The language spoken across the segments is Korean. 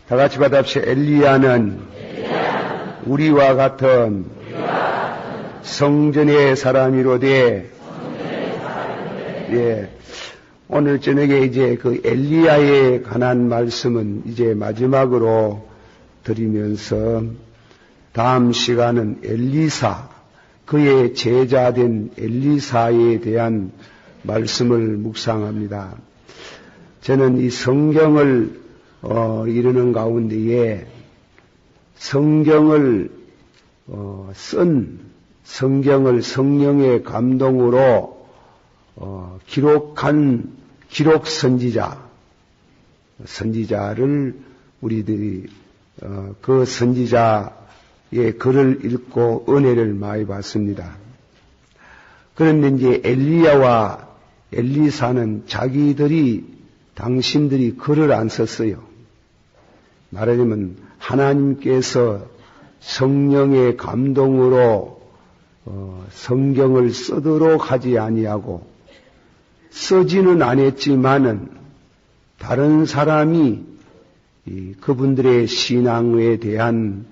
다 같이 받합시다. 엘리야는 우리와 같은 성전의 사람이로되, 예. 오늘 저녁에 이제 그 엘리야에 관한 말씀은 이제 마지막으로 드리면서 다음 시간은 엘리사, 그의 제자된 엘리사에 대한 말씀을 묵상합니다. 저는 이 성경을 이루는 가운데에 성경을 쓴 성경을 성령의 감동으로 기록한 기록 선지자를 우리들이 그 선지자의 글을 읽고 은혜를 많이 받습니다. 그런데 이제 엘리야와 엘리사는 당신들이 글을 안 썼어요. 말하자면 하나님께서 성령의 감동으로 성경을 쓰도록 하지 아니하고 쓰지는 않았지만은 다른 사람이 그분들의 신앙에 대한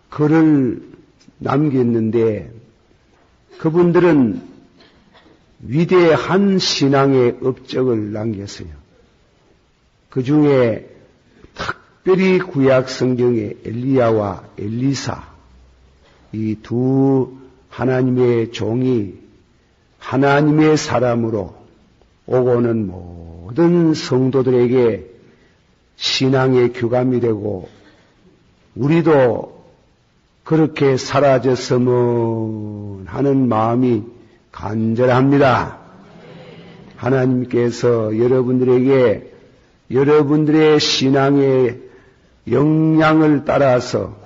글을 남겼는데 그분들은 위대한 신앙의 업적을 남겼어요. 그 중에 특별히 구약 성경의 엘리야와 엘리사, 이 두 하나님의 종이 하나님의 사람으로 오고는 모든 성도들에게 신앙의 규감이 되고 우리도 그렇게 살아졌으면 하는 마음이 간절합니다. 하나님께서 여러분들에게 여러분들의 신앙의 역량을 따라서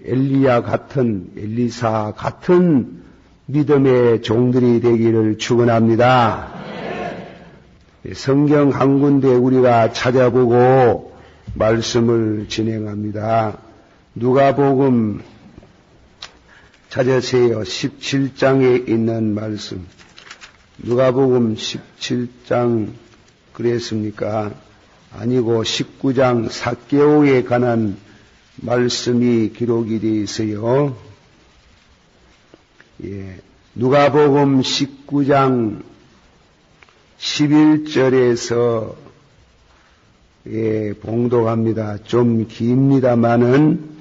엘리야 같은 엘리사 같은 믿음의 종들이 되기를 축원합니다. 성경 한 군데 우리가 찾아보고 말씀을 진행합니다. 누가복음 찾으세요. 17장에 있는 말씀. 누가복음 17장 그랬습니까? 아니고 19장 삭개오에 관한 말씀이 기록이 되어 있어요. 예, 누가복음 19장 11절에서 봉독합니다. 좀 깁니다마는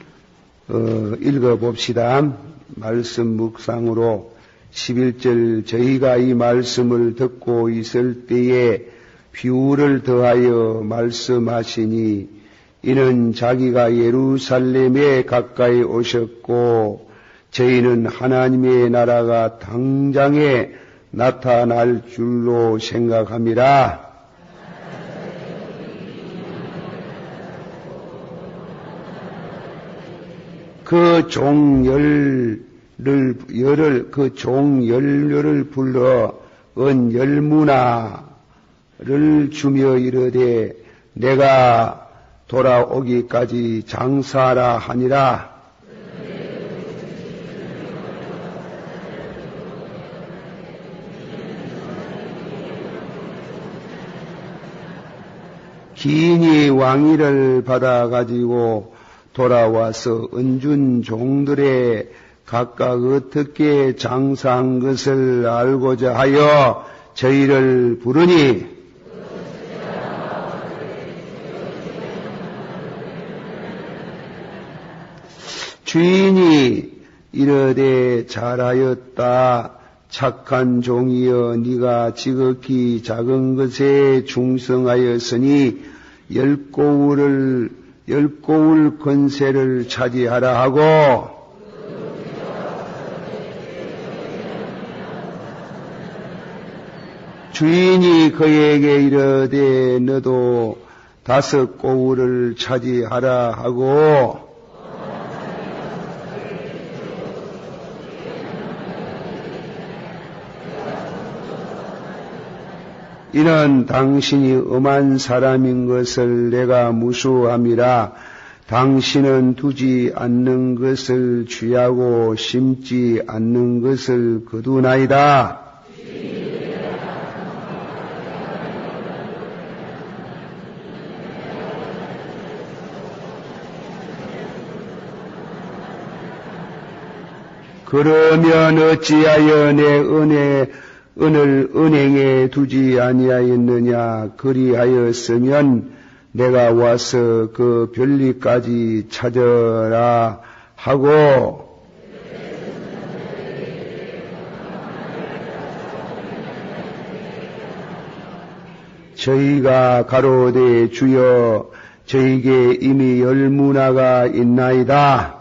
읽어봅시다. 말씀 묵상으로 11절 저희가 이 말씀을 듣고 있을 때에 비유를 더하여 말씀하시니 이는 자기가 예루살렘에 가까이 오셨고 저희는 하나님의 나라가 당장에 나타날 줄로 생각함이라. 그 종 열녀를 불러 은 열무나를 주며 이르되 내가 돌아오기까지 장사하라 하니라. 기인이 왕위를 받아가지고 돌아와서 은준 종들의 각각 어떻게 장사한 것을 알고자 하여 저희를 부르니 주인이 이르되 잘하였다. 착한 종이여 네가 지극히 작은 것에 충성하였으니 열 고울 권세를 차지하라 하고 주인이 그에게 이르되 너도 5 고울을 차지하라 하고 이는 당신이 엄한 사람인 것을 내가 무수함이라. 당신은 두지 않는 것을 취하고 심지 않는 것을 거두나이다. 그러면 어찌하여 내 은을 은행에 두지 아니하였느냐. 그리하였으면 내가 와서 그 별리까지 찾으라 하고 저희가 가로되 주여 저에게 이미 10문화가 있나이다.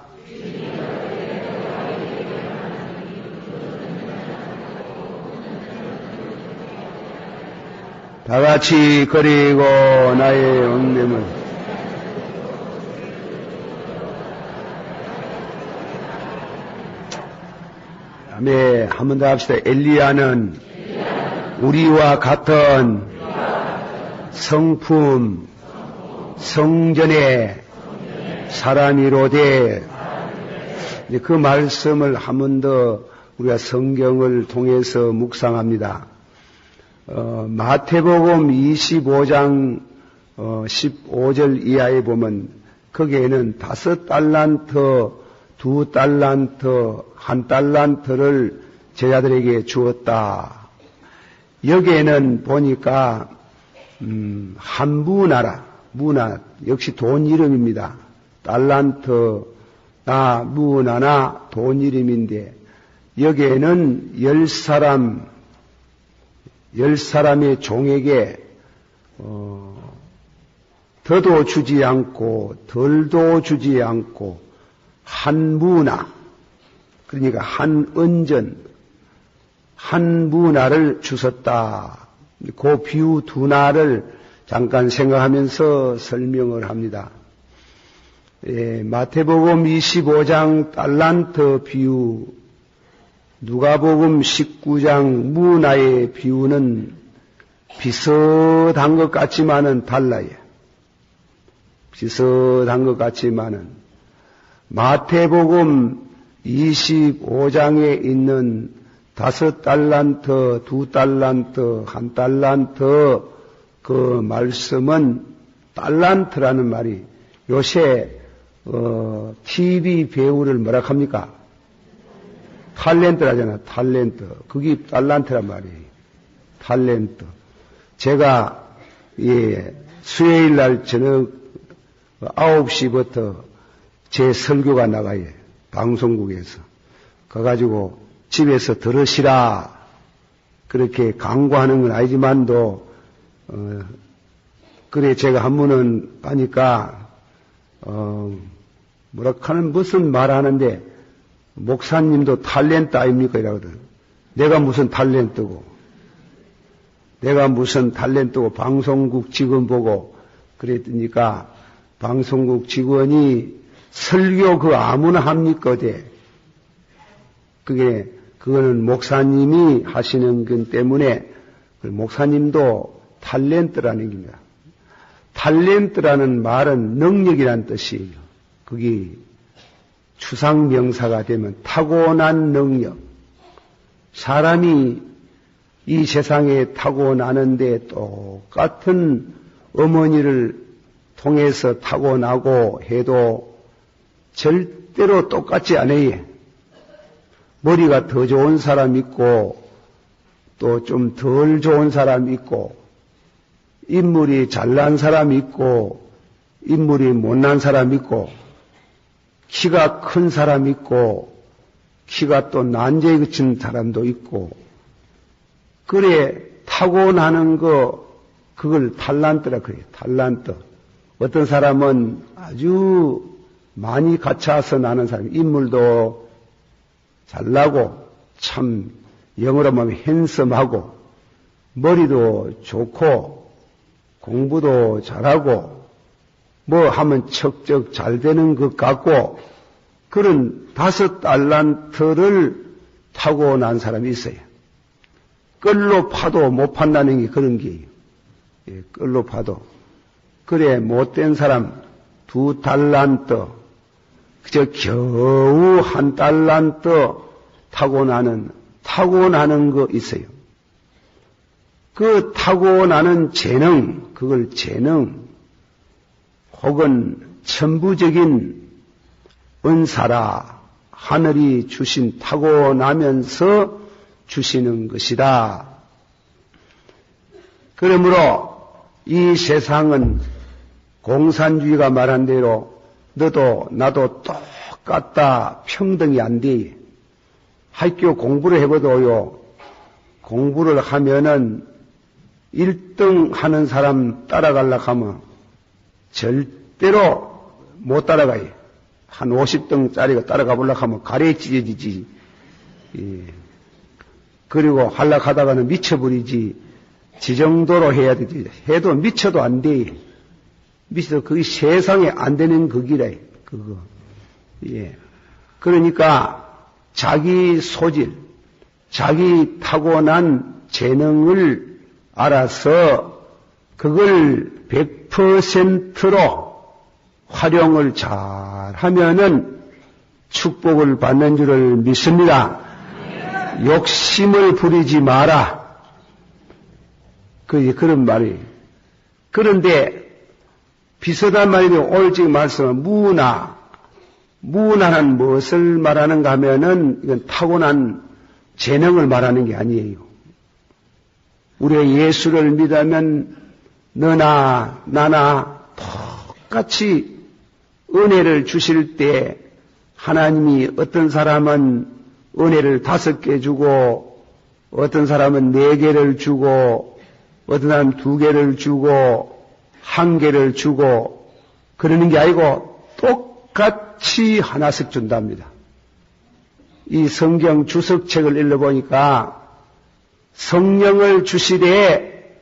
다같이 그리고 나의 엉렘을 다음에 한 번 더 합시다. 엘리야는 우리와 같은 성품 성전의 사람이로되 그 말씀을 한 번 더 우리가 성경을 통해서 묵상합니다. 마태복음 25장 15절 이하에 보면 거기에는 5달란트, 2달란트, 1달란트를 제자들에게 주었다. 여기에는 보니까 한 문화 역시 돈 이름입니다. 달란트나 문화나 돈 이름인데 여기에는 10사람의 종에게 더도 주지 않고 덜도 주지 않고 한 문화, 그러니까 한 은전, 한 문화를 주셨다. 그 비유 두 날을 잠깐 생각하면서 설명을 합니다. 마태복음 25장 달란트 비유, 누가복음 19장 문화의 비유는 비슷한 것 같지만은 달라요. 비슷한 것 같지만은 마태복음 25장에 있는 5달란트, 2달란트, 1달란트 그 말씀은 달란트라는 말이 요새 TV 배우를 뭐라 합니까? 탤런트라잖아. 탤런트. 그게 달란트란 말이에요. 탤런트. 제가 수요일 날 저녁 9시부터 제 설교가 나가요. 방송국에서. 가가지고 집에서 들으시라. 그렇게 강구하는 건 아니지만도 그래 제가 한 번은 가니까 뭐라 하는 무슨 말 하는데 목사님도 탤런트 아닙니까? 이러거든. 내가 무슨 탤런트고 방송국 직원 보고 그랬더니까 방송국 직원이 설교 그 아무나 합니까? 그거는 목사님이 하시는 것 때문에 목사님도 탤런트라는 겁니다. 탤런트라는 말은 능력이란 뜻이에요. 그게 추상명사가 되면 타고난 능력. 사람이 이 세상에 타고나는데 똑같은 어머니를 통해서 타고나고 해도 절대로 똑같지 않아요. 머리가 더 좋은 사람 있고 또 좀 덜 좋은 사람 있고 인물이 잘난 사람 있고 인물이 못난 사람 있고 키가 큰 사람 있고 키가 또 난제에 그친 사람도 있고 그래 타고나는 그걸 달란트라 그래요. 달란트. 어떤 사람은 아주 많이 갖춰서 나는 사람, 인물도 잘나고 참 영어로 말하면 핸섬하고 머리도 좋고 공부도 잘하고 뭐 하면 척척 잘 되는 것 같고 그런 5달란트를 타고난 사람이 있어요. 끌로 파도 못 판다는 게 그런 게예요. 끌로 파도. 그래 못된 사람 2달란트 그저 겨우 1달란트 타고나는 거 있어요. 그 타고나는 재능, 그걸 재능 혹은 천부적인 은사라 하늘이 주신 타고나면서 주시는 것이다. 그러므로 이 세상은 공산주의가 말한 대로 너도 나도 똑같다 평등이 안 돼. 학교 공부를 해봐도요. 공부를 하면은 1등 하는 사람 따라가려고 하면 절대로 못 따라가요. 한 50등짜리가 따라가 보려고 하면 가래에 찢어지지. 그리고 하려고 하다가는 미쳐버리지. 지 정도로 해야 되지. 해도 미쳐도 안 돼. 미쳐도 그게 세상에 안 되는 극이래. 그거. 예. 그러니까 자기 소질, 자기 타고난 재능을 알아서 그걸 100%로 활용을 잘 하면은 축복을 받는 줄을 믿습니다. 욕심을 부리지 마라. 그런 말이에요. 그런데 비슷한 말인데 오늘 지금 말씀은 무나는 무엇을 말하는가 하면은 이건 타고난 재능을 말하는 게 아니에요. 우리가 예수를 믿으면 너나 나나 똑같이 은혜를 주실 때 하나님이 어떤 사람은 은혜를 5개 주고 어떤 사람은 4개를 주고 어떤 사람은 2개를 주고 1개를 주고 그러는 게 아니고 똑같이 하나씩 준답니다. 이 성경 주석책을 읽어보니까 성령을 주시되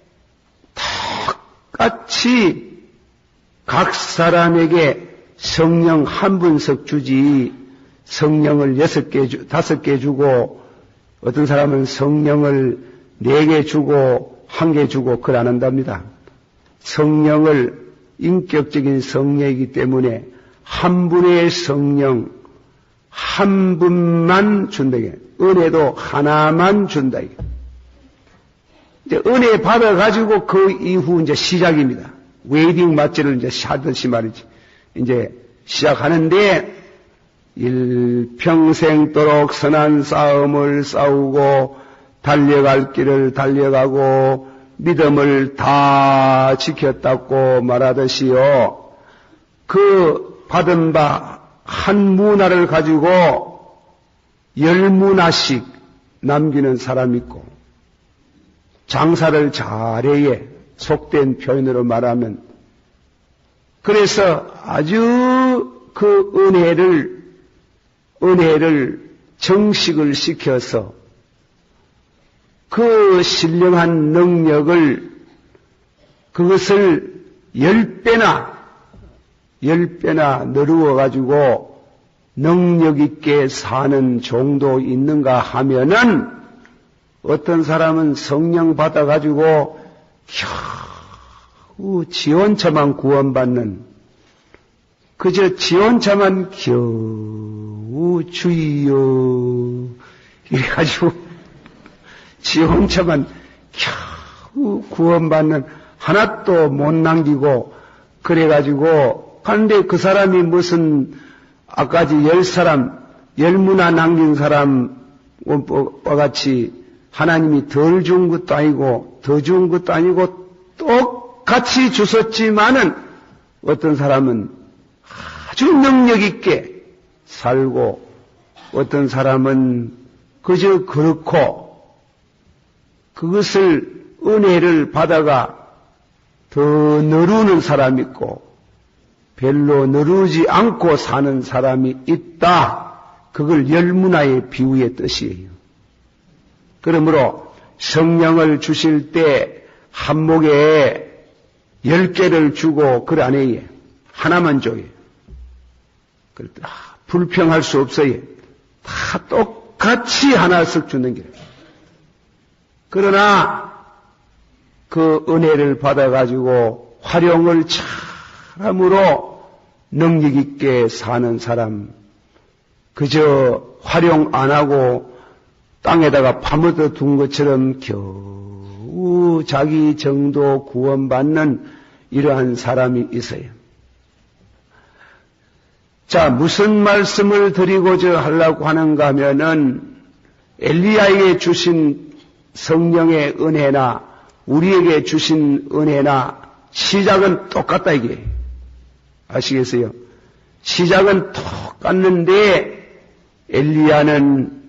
똑같이 각 사람에게 성령 한 분씩 주지 성령을 6개, 5개 주고 어떤 사람은 성령을 4개 주고 1개 주고 그걸 안 한답니다. 성령을 인격적인 성령이기 때문에 한 분의 성령 한 분만 준다. 은혜도 하나만 준다. 이제 은혜 받아가지고 그 이후 이제 시작입니다. 웨이딩 마치를 이제 하듯이 말이지. 이제 시작하는데 일평생도록 선한 싸움을 싸우고 달려갈 길을 달려가고 믿음을 다 지켰다고 말하듯이요. 그 받은 바 한 문화를 가지고 10문화씩 남기는 사람이 있고 장사를 잘해야 속된 표현으로 말하면 그래서 아주 그 은혜를 정식을 시켜서 그 신령한 능력을 그것을 10배나 늘어가지고 능력 있게 사는 정도 있는가 하면은 어떤 사람은 성령 받아가지고 겨우 지원차만 구원받는 그저 지원차만 겨우 주여 이래가지고 지원차만 겨우 구원받는 하나도 못 남기고 그래가지고 그런데 그 사람이 무슨 아까지 10사람 10문화 남긴 사람과 같이 하나님이 덜 준 것도 아니고 더 준 것도 아니고 똑같이 주셨지만은 어떤 사람은 아주 능력 있게 살고 어떤 사람은 그저 그렇고 그것을 은혜를 받아가 더 누르는 사람이 있고 별로 누르지 않고 사는 사람이 있다. 그걸 10문화의 비유의 뜻이에요. 그러므로 성령을 주실 때 한 목에 10개를 주고 그 안에 하나만 줘요. 불평할 수 없어요. 다 똑같이 하나씩 주는 게. 그러나 그 은혜를 받아가지고 활용을 참으로 능력 있게 사는 사람, 그저 활용 안 하고 땅에다가 파묻어 둔 것처럼 겨우 자기 정도 구원받는 이러한 사람이 있어요. 자, 무슨 말씀을 드리고자 하려고 하는가 하면은 엘리야에게 주신 성령의 은혜나 우리에게 주신 은혜나 시작은 똑같다 이게. 아시겠어요? 시작은 똑같는데 엘리야는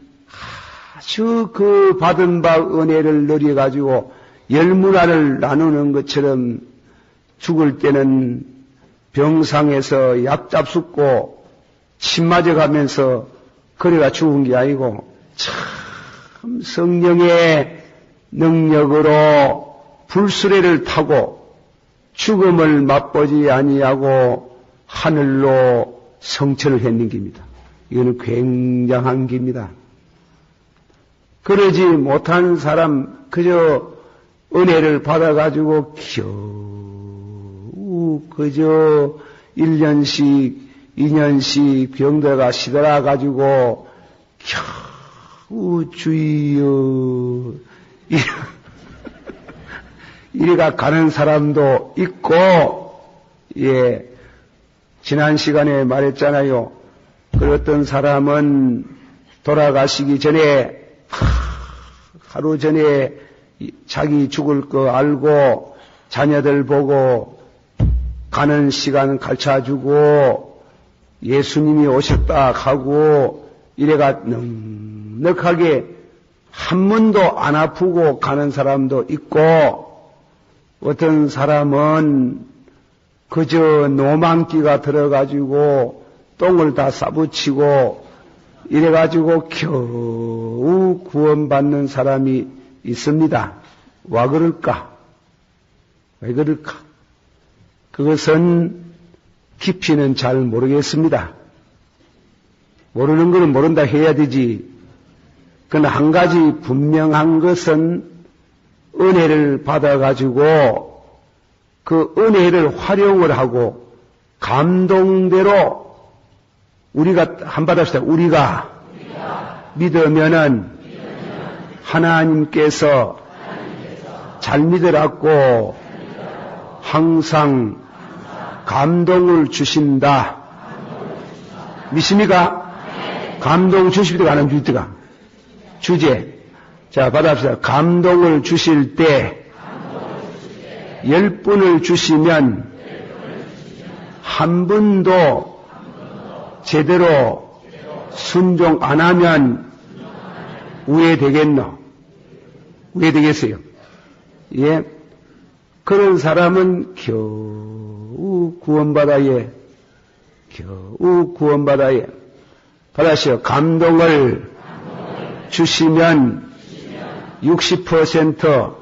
아주 그 받은 바 은혜를 누려가지고 열문화를 나누는 것처럼 죽을 때는 병상에서 약 잡숫고 침 맞아가면서 그래가 죽은 게 아니고 참 성령의 능력으로 불수레를 타고 죽음을 맛보지 아니하고 하늘로 성천을 했는 겁니다. 이거는 굉장한 겁니다. 그러지 못한 사람 그저 은혜를 받아가지고 겨우 그저 1년씩 2년씩 병들어가 시들어가지고 겨우 주여 이래가 가는 사람도 있고, 예, 지난 시간에 말했잖아요. 그 어떤 사람은 돌아가시기 전에 하루 전에 자기 죽을 거 알고 자녀들 보고 가는 시간 가르쳐주고 예수님이 오셨다 하고 이래가 넉넉하게 한 번도 안 아프고 가는 사람도 있고, 어떤 사람은 그저 노망기가 들어가지고 똥을 다 싸붙이고 이래가지고 겨우 구원받는 사람이 있습니다. 와 그럴까? 왜 그럴까? 그것은 깊이는 잘 모르겠습니다. 모르는 거는 모른다 해야 되지. 그러나 한 가지 분명한 것은 은혜를 받아가지고 그 은혜를 활용을 하고 감동대로 우리가 한번 합시다. 우리가 믿으면은 하나님께서 잘 믿으라고 항상 감동을 주신다. 믿습니까? 감동 주십니까? 안 주십니까? 주제. 자, 받아봅시다. 감동을 주실 때 10분을 주시면 한 분도 제대로 순종 안 하면 우회되겠노? 우회되겠어요? 예. 그런 사람은 겨우 구원받아야, 겨우 구원받아야. 받아시오. 감동을 주시면 60%,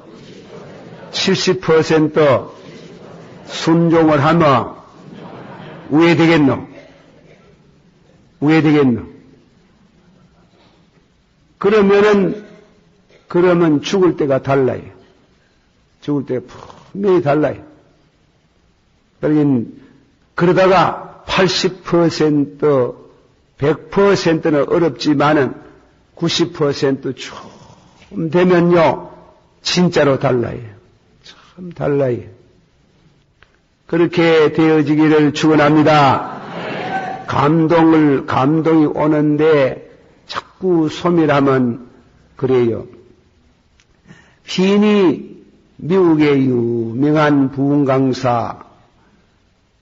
70% 순종을 하면 우회되겠노? 우회되겠노? 그러면 죽을 때가 달라요. 죽을 때가 분명히 달라요. 그러다가 80%, 100%는 어렵지만은 90% 좀 되면요, 진짜로 달라요. 참 달라요. 그렇게 되어지기를 축원합니다. 감동이 오는데 자꾸 소멸하면 그래요. 핀이 미국의 유명한 부흥 강사,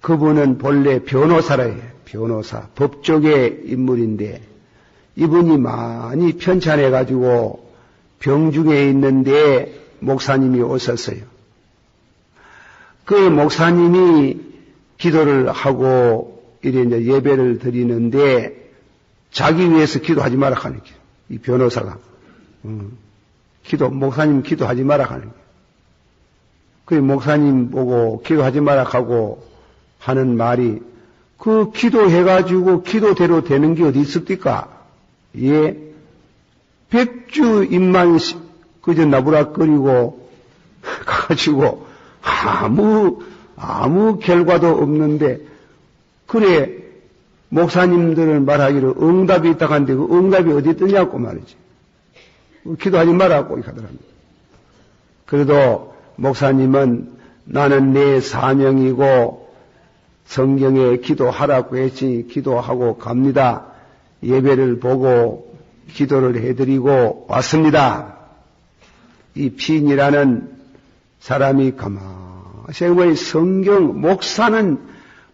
그분은 본래 변호사래요. 변호사, 법조계 인물인데 이분이 많이 편찮아가지고 병중에 있는데 목사님이 오셨어요. 그 목사님이 기도를 하고 이래 이제 예배를 드리는데 자기 위해서 기도하지 마라 하는 거예요. 이 변호사가. 목사님 기도하지 마라 하는 거예요. 그 목사님 보고 기도하지 마라 하고 하는 말이 그 기도해가지고 기도대로 되는 게 어디 있습니까? 예. 100주 입만 그저 나부락거리고 가가지고 아무 결과도 없는데 그래 목사님들은 말하기로 응답이 있다고 하는데 그 응답이 어디 있느냐고 말이지. 기도하지 말라고 이렇게 하더랍니다. 그래도 목사님은 나는 내 사명이고 성경에 기도하라고 했으니 기도하고 갑니다. 예배를 보고 기도를 해드리고 왔습니다. 이 피인이라는 사람이 가만히 생각해 성경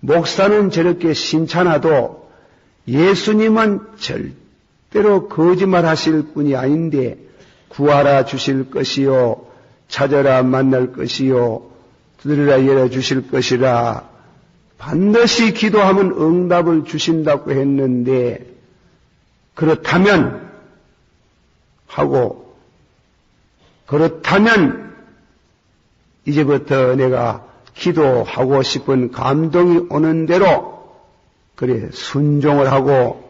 목사는 저렇게 신찮아도 예수님은 절대로 거짓말 하실 분이 아닌데 구하라 주실 것이요 찾아라 만날 것이요 두드리라 열어주실 것이라 반드시 기도하면 응답을 주신다고 했는데 그렇다면 이제부터 내가 기도하고 싶은 감동이 오는 대로 그래 순종을 하고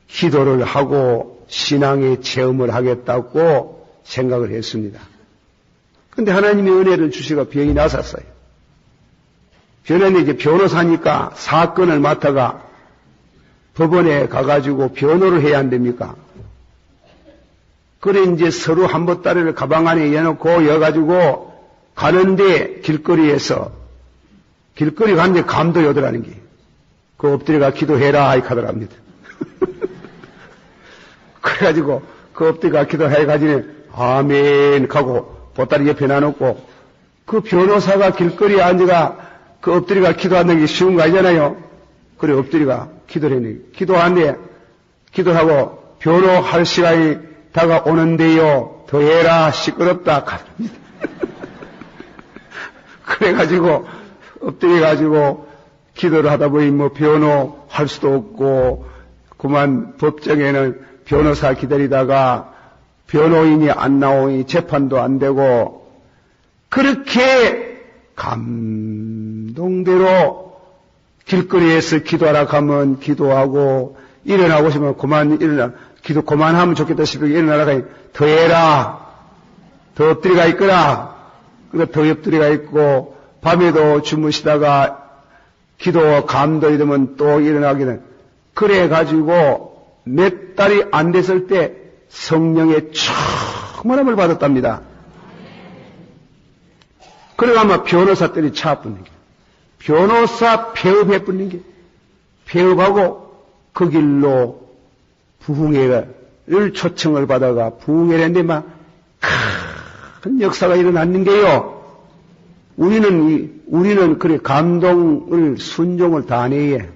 기도를 하고 신앙의 체험을 하겠다고 생각을 했습니다. 그런데 하나님의 은혜를 주시고 병이 나섰어요. 변호는 이제 변호사니까 사건을 맡아가 법원에 가가지고 변호를 해야 안 됩니까? 그래 이제 서로 한 보따리를 가방 안에 여놓고 여가지고 가는데 길거리 가는데 감동이 오더라는 게. 그 엎드려가 기도해라 하이카더랍니다. 그래가지고 그 엎드려가 기도해가지고 아멘 하고 보따리 옆에 놔놓고 그 변호사가 길거리에 앉아가 그 엎드려가 기도하는 게 쉬운 거 아니잖아요. 그래 엎드려가 기도를 했네. 기도하고 변호할 시간이 다가오는데요. 더 해라 시끄럽다 하더랍니다. 그래가지고 엎드려가지고 기도를 하다 보니 뭐 변호할 수도 없고 그만 법정에는 변호사 기다리다가 변호인이 안 나오니 재판도 안 되고 그렇게 감동대로 길거리에서 기도하라 하면 기도하고 일어나고 싶으면 그만 기도 그만하면 좋겠다 싶으면 일어나라가 더 해라 더 엎드려가 있거라 그러니까 더 엎드려가 있고 밤에도 주무시다가 기도 감동이 되면 또 일어나기는 그래가지고 몇 달이 안 됐을 때 성령의 충만함을 받았답니다. 그래가 아마 변호사들이 차붙는 게 변호사 폐업해 붙는 게 폐업하고 그 길로 부흥회를 초청을 받아가 부흥회를 했는데 막 큰 역사가 일어났는 게요. 우리는 그래 감동을 순종을 다 안 해.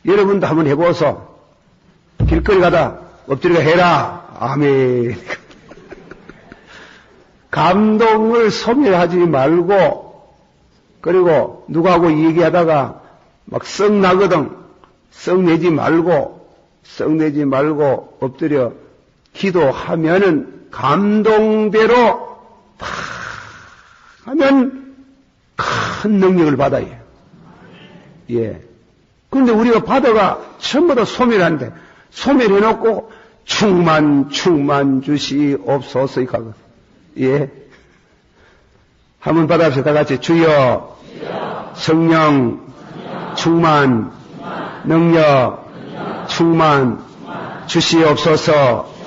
여러분도 한번 해보소. 길거리 가다 엎드려 해라. 아멘. 감동을 소멸하지 말고 그리고 누구하고 얘기하다가 막 썩나거든. 썩내지 말고 엎드려 기도하면은 감동대로 팍 하면 큰 능력을 받아요. 예. 그런데 우리가 받아가 전부 다 소멸하는데 소멸해놓고 충만 주시옵소서 이거거든. 예. 한번 받아봅시다. 다 같이 주여 성령 충만 능력 충만 주시옵소서.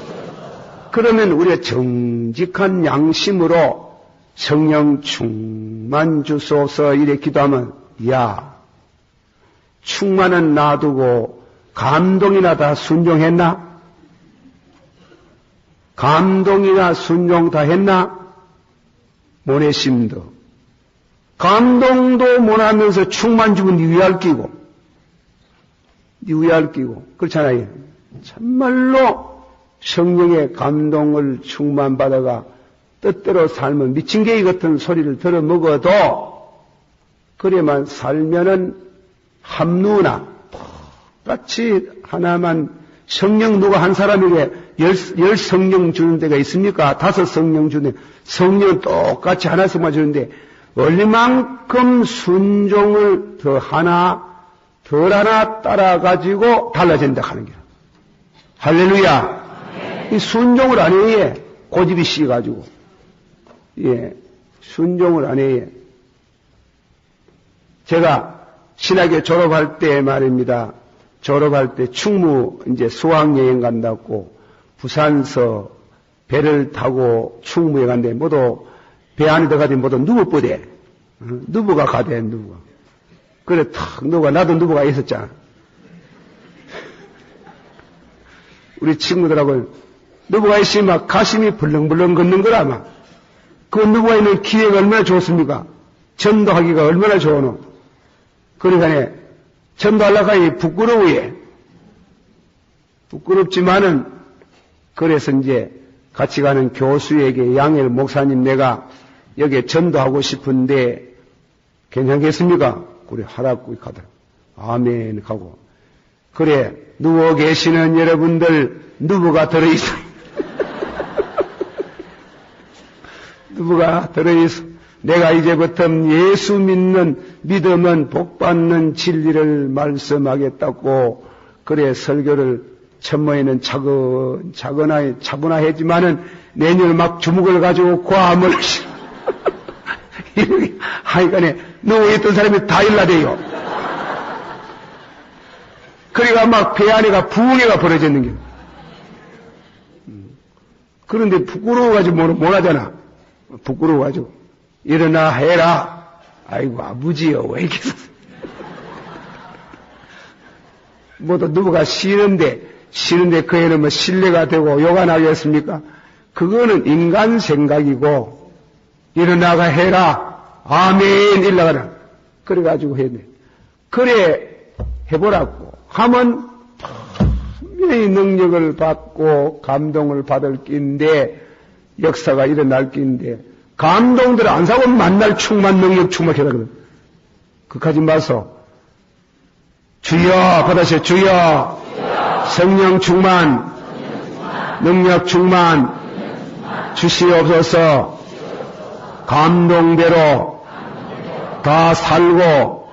그러면 우리가 정직한 양심으로 성령 충만 주소서 이래 기도하면 야 충만은 놔두고 감동이나 다 순종했나? 감동이나 순종 다 했나? 모내심도 감동도 못하면서 충만 주면 니 위할 끼고 그렇잖아요. 참말로 성령의 감동을 충만받아가 뜻대로 살면 미친개이 같은 소리를 들어 먹어도 그래만 살면은 함누나 똑같이 하나만 성령 누가 한 사람에게 열 성령 주는 데가 있습니까? 5 성령 주는 성령은 똑같이 하나씩만 주는데 얼마만큼 순종을 더 하나 덜 하나 따라가지고 달라진다 하는 거야. 할렐루야. 이 순종을 안 해. 고집이 씌가지고. 예. 순종을 안 해. 제가 신학교 졸업할 때 말입니다. 졸업할 때 충무 이제 수학여행 간다고 부산서 배를 타고 충무에 간대. 모두 배 안에 들어가더니 모두 누부 뿌대. 누부가 가대, 누부가. 그래 탁 나도 누부가 있었잖아. 우리 친구들하고 누부가 있으면 막 가슴이 벌렁벌렁 걷는 거라 막. 그 누부가 있는 기회가 얼마나 좋습니까? 전도하기가 얼마나 좋으노. 그러니까 전도하려고 하니 부끄러워해. 부끄럽지만은 그래서 이제 같이 가는 교수에게 양엘 목사님 내가 여기에 전도하고 싶은데 괜찮겠습니까? 그래 하라고 가더라. 아멘 하고. 그래 누워 계시는 여러분들 누부가 들어있어. 누부가 들어있어. 내가 이제부터 예수 믿는 믿음은 복받는 진리를 말씀하겠다고 그래 설교를 천모에는 차분하지만은 내년 막 주먹을 가지고 과함을 하여간에 누워있던 사람이 다 일나대요. 그러니까 막 배 안에가 부흥회가 벌어졌는 게. 그런데 부끄러워가지고 못하잖아. 부끄러워가지고. 일어나 해라. 아이고 아버지여 왜 이렇게 뭐또 누구가 쉬는데 그 애는 뭐 신뢰가 되고 욕 안 하겠습니까? 그거는 인간 생각이고 일어나가 해라. 아멘 일나가라. 그래가지고 했네. 그래 해보라고 하면 분명히 능력을 받고 감동을 받을 낀데 역사가 일어날 낀데 감동들 안 사고 만날 충만 능력 충만해라거든. 그까지 마서 주여 받으세요. 주여 성령 충만 능력 충만 주시옵소서. 감동대로 다 살고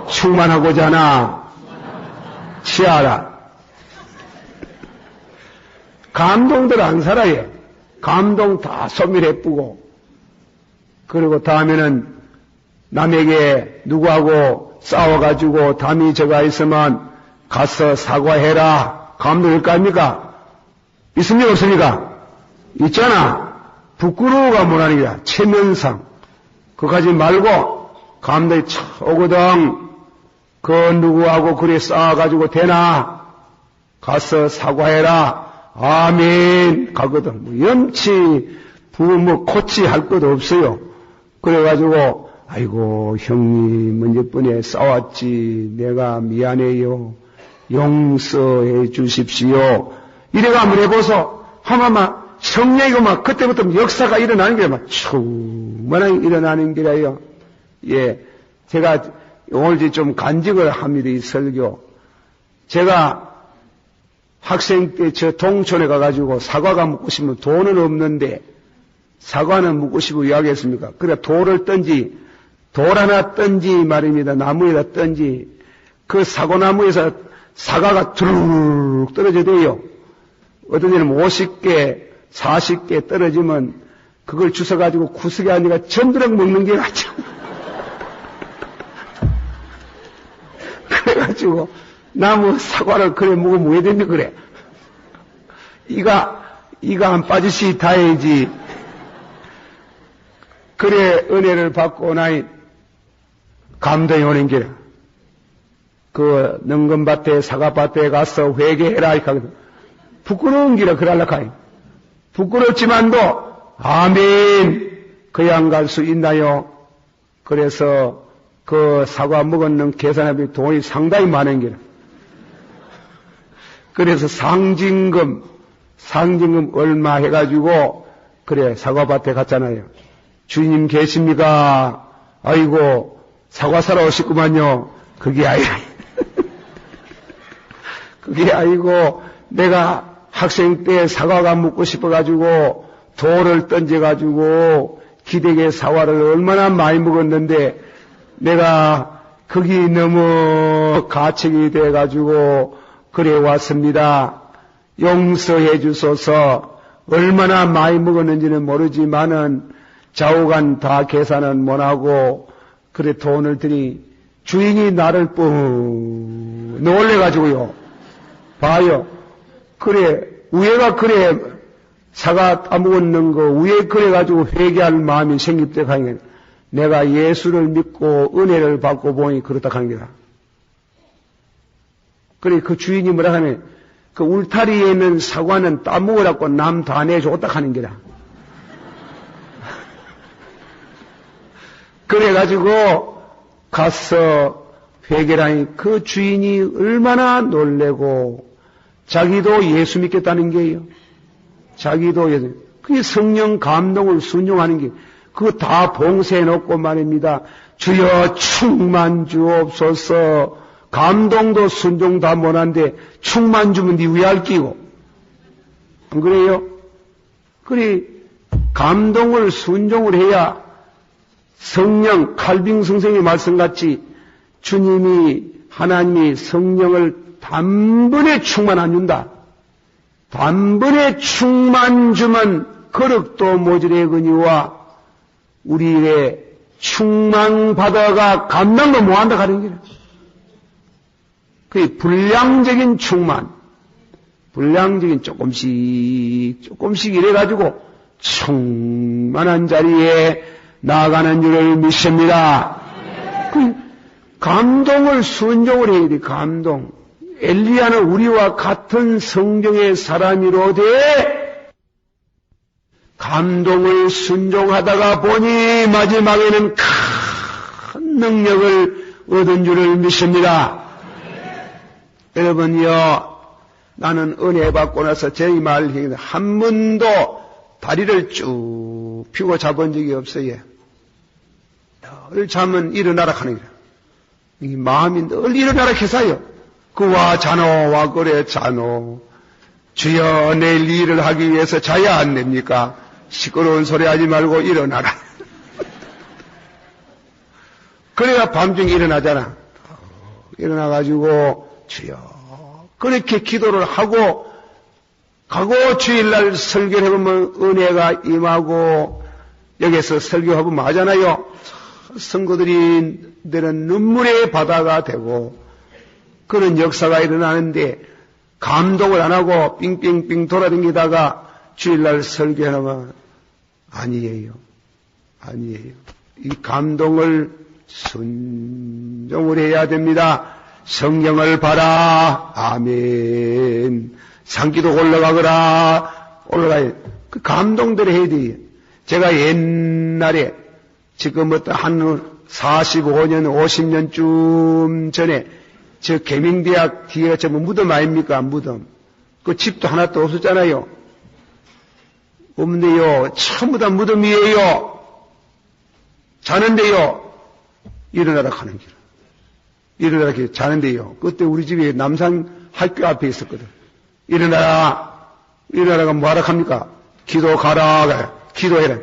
충만하고자 하나 취하라. 감동들 안 살아요. 감동 다 소멸해쁘고 그리고 다음에는 남에게 누구하고 싸워가지고 담이 저가 있으면 가서 사과해라. 감동일 거 아닙니까? 있습니까? 없습니까? 있잖아. 부끄러워가 뭐라는 게야. 체면상. 그거 하지 말고 감동이 차 오거든. 그 누구하고 그래 싸워가지고 되나? 가서 사과해라. 아멘. 가거든. 뭐 염치, 코치 할 것도 없어요. 그래가지고, 아이고, 형님, 먼저번에 싸웠지. 내가 미안해요. 용서해 주십시오. 이래가 한번 해보소. 하마마, 성령이고 막, 그때부터 역사가 일어나는 게 막, 충분하게 일어나는 게라요. 예. 제가 오늘 좀 간직을 합니다, 이 설교. 제가 학생 때 저 동촌에 가가지고 사과가 먹고 싶으면 돈은 없는데, 사과는 묵고 싶고 왜 하겠습니까? 그래 돌을 던지 돌 하나 던지 말입니다. 나무에다 던지 그 사과나무에서 사과가 두루룩 떨어져대요. 어떤 데는 50개 40개 떨어지면 그걸 주워가지고 구석에 앉아가 전두렁 먹는 게 낫죠. 그래가지고 나무 사과를 그래 먹으면 왜 됩니까? 그래 이가 한 빠지시 다 해야지. 그래 은혜를 받고 나니 감동이 오는 길에 그 능금밭에 사과밭에 가서 회개해라 이거든. 부끄러운 길에 그럴라고 하니 부끄럽지만도 아멘 그양 갈 수 있나요? 그래서 그 사과 먹었는 계산하면 돈이 상당히 많은 길에 그래서 상징금 얼마 해가지고 그래 사과밭에 갔잖아요. 주님 계십니까? 아이고 사과 사러 오셨구만요. 그게 아니라 그게 아니고 내가 학생 때 사과가 먹고 싶어가지고 돌을 던져가지고 기대게 사과를 얼마나 많이 먹었는데 내가 거기 너무 가책이 돼가지고 그래 왔습니다. 용서해 주소서. 얼마나 많이 먹었는지는 모르지만은 좌우간 다 계산은 못하고 그래 돈을 드니 주인이 나를 뻥 놀래가지고요. 봐요. 그래 우애가 그래 사과 따먹었는 거 우애 그래가지고 회개할 마음이 생깁때 가니까 내가 예수를 믿고 은혜를 받고 보니 그렇다 하는 게다. 그래, 그 주인이 뭐라 하면, 그 울타리에 있는 사과는 따먹으라고 남 다 내줬다 하는 게다. 그래가지고 가서 회개라니 그 주인이 얼마나 놀래고 자기도 예수 믿겠다는 게요. 자기도 예수. 그게 성령 감동을 순종하는 게 그거 다 봉쇄해 놓고 말입니다. 주여 충만 주옵소서. 감동도 순종 다 못한데 충만 주면 니 위할 끼고. 안 그래요? 그래 감동을 순종을 해야 성령 칼빈 선생의 말씀같이 주님이 하나님이 성령을 단번에 충만 안 준다. 단번에 충만 주면 거룩도 모질해거니와 우리의 충만 받아가 감당도 못한다 하는 거예요. 그게 불량적인 충만, 불량적인 조금씩 이래가지고 충만한 자리에 나아가는 줄을 믿습니다. 그 감동을 순종을 해야 돼, 감동. 엘리야는 우리와 같은 성경의 사람이로되 감동을 순종하다가 보니 마지막에는 큰 능력을 얻은 줄을 믿습니다. 여러분요, 나는 은혜 받고 나서 제 말 한 번도 다리를 쭉 펴고 잡은 적이 없어요. 늘 잠은 일어나라 하는 거예요. 이 마음이 늘 일어나라 해서요. 그와 자노와 그래 자노. 주여 내일 일을 하기 위해서 자야 안 됩니까? 시끄러운 소리 하지 말고 일어나라. 그래야 밤중에 일어나잖아. 일어나가지고 주여 그렇게 기도를 하고 가고 주일날 설교를 해보면 은혜가 임하고 여기서 설교하면 하잖아요. 성도들이 눈물의 바다가 되고 그런 역사가 일어나는데 감동을 안 하고 빙빙빙 돌아다니다가 주일날 설교하면 아니에요. 아니에요. 이 감동을 순종을 해야 됩니다. 성령을 봐라. 아멘. 산기도 올라가거라. 그 감동대로 해야 돼요. 제가 옛날에 지금 어떤 한 45년, 50년쯤 전에 저 계명대학 뒤에 저 무덤 아닙니까? 무덤. 그 집도 하나도 없었잖아요. 없는데요. 전부 다 무덤이에요. 자는데요. 일어나라 하는 길. 일어나라 자는데요. 그때 우리 집에 남산 학교 앞에 있었거든. 일어나라가 뭐하라 합니까? 기도 가라. 기도해라.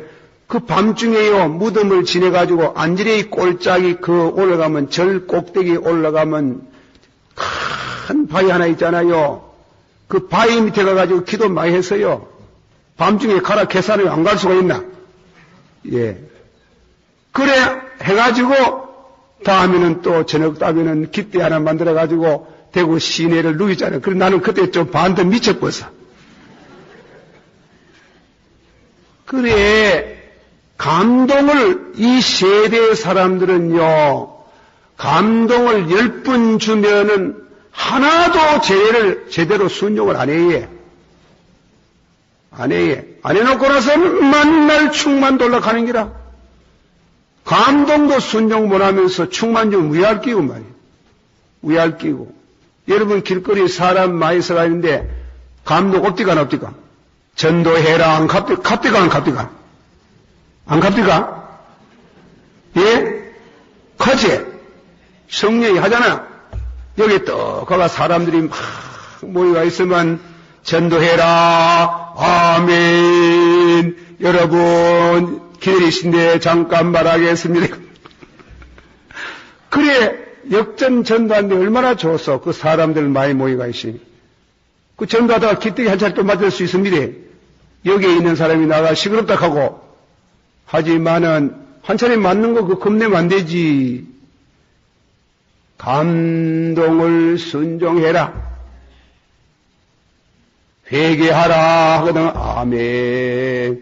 그 밤중에요. 무덤을 지내가지고 안지레이 꼴짝이 그 올라가면 절 꼭대기 올라가면 큰 바위 하나 있잖아요. 그 바위 밑에 가가지고 기도 많이 했어요. 밤중에 가라 계산을 안 갈 수가 있나? 예. 그래 해가지고 다음에는 또 저녁 따면은 깃대 하나 만들어가지고 대구 시내를 누이잖아요. 그래 나는 그때 좀 반대 미쳤버서. 그래 감동을 이 세대 사람들은요. 감동을 10분 주면은 하나도 제대로 순종을 안 해요. 안 해요. 안 해놓고 나서는 만날 충만 돌락하는 기라. 감동도 순종 못하면서 충만 좀 위할 끼고 말이에요. 위할 끼고. 여러분 길거리 사람 많이 서가 있는데 감동 없디가 안 없디가? 전도해라 안 갑디가 안 갑디가? 안 갑디가? 예? 가지? 성령이 하잖아. 여기 또 가가 사람들이 막 모여가 있으면 전도해라 아멘. 여러분 기다리신데 잠깐 말하겠습니다. 그래 역전 전도하는데 얼마나 좋소. 그 사람들 많이 모여가 있으니 그 전도하다가 기대기 한 차례 또 맞을 수 있습니다. 여기에 있는 사람이 나가 시끄럽다 하고 하지만은 한 차례 맞는 거 그거 겁내면 안 되지. 감동을 순종해라. 회개하라 하거든. 아멘.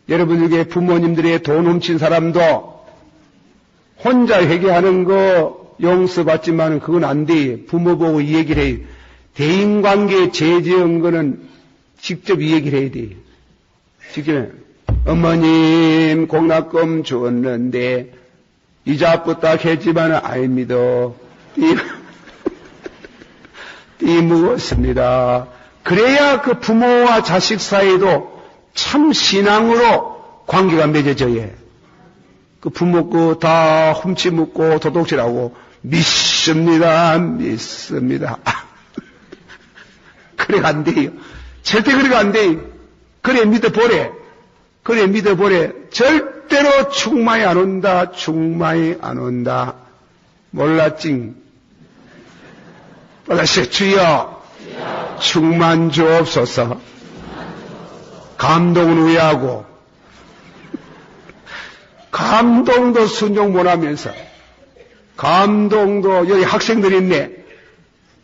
여러분에게 부모님들의 돈 훔친 사람도 혼자 회개하는 거 용서받지만은 그건 안 돼. 부모 보고 이 얘기를 해요. 대인관계에 죄 지은 거는 직접 이 얘기를 해야 돼. 직접, 어머님, 공납금 줬는데, 이자 부탁 했지만 아닙니다. 띠 묵었습니다. 그래야 그 부모와 자식 사이도 참 신앙으로 관계가 맺어져요. 그 부모 거 다 훔치 묻고 도둑질하고 믿습니다. 그래 안 돼요. 절대 그래가 안 돼요. 그래 믿어보래. 그래 믿어보래. 절대로 충만이 안 온다. 충만이 안 온다. 몰랐지? 받으시오. 주여 충만 주옵소서. 감동은 후회하고 감동도 순종 못하면서 감동도 여기 학생들이 있네.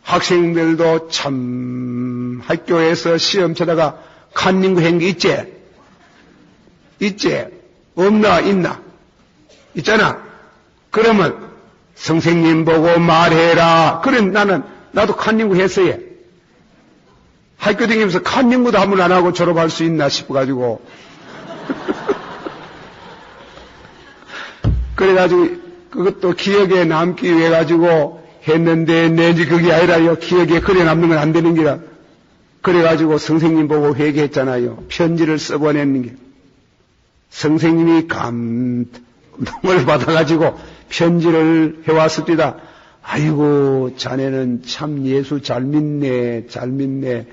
학생들도 참 학교에서 시험 쳐다가 칸닝구 한 게 있지? 있지? 없나? 있나? 있잖아. 그러면 선생님 보고 말해라. 그럼 나도 칸닝구 했어요. 학교 다니면서 칸닝구도 한 번 안 하고 졸업할 수 있나 싶어가지고. 그래가지고 그것도 기억에 남기 위해 가지고 했는데 내지 그게 아니라요. 기억에 그래 남는 건 안 되는 기라. 그래가지고 선생님 보고 회개했잖아요. 편지를 써보내는 게. 선생님이 감동을 받아가지고 편지를 해왔습니다. 아이고 자네는 참 예수 잘 믿네. 잘 믿네.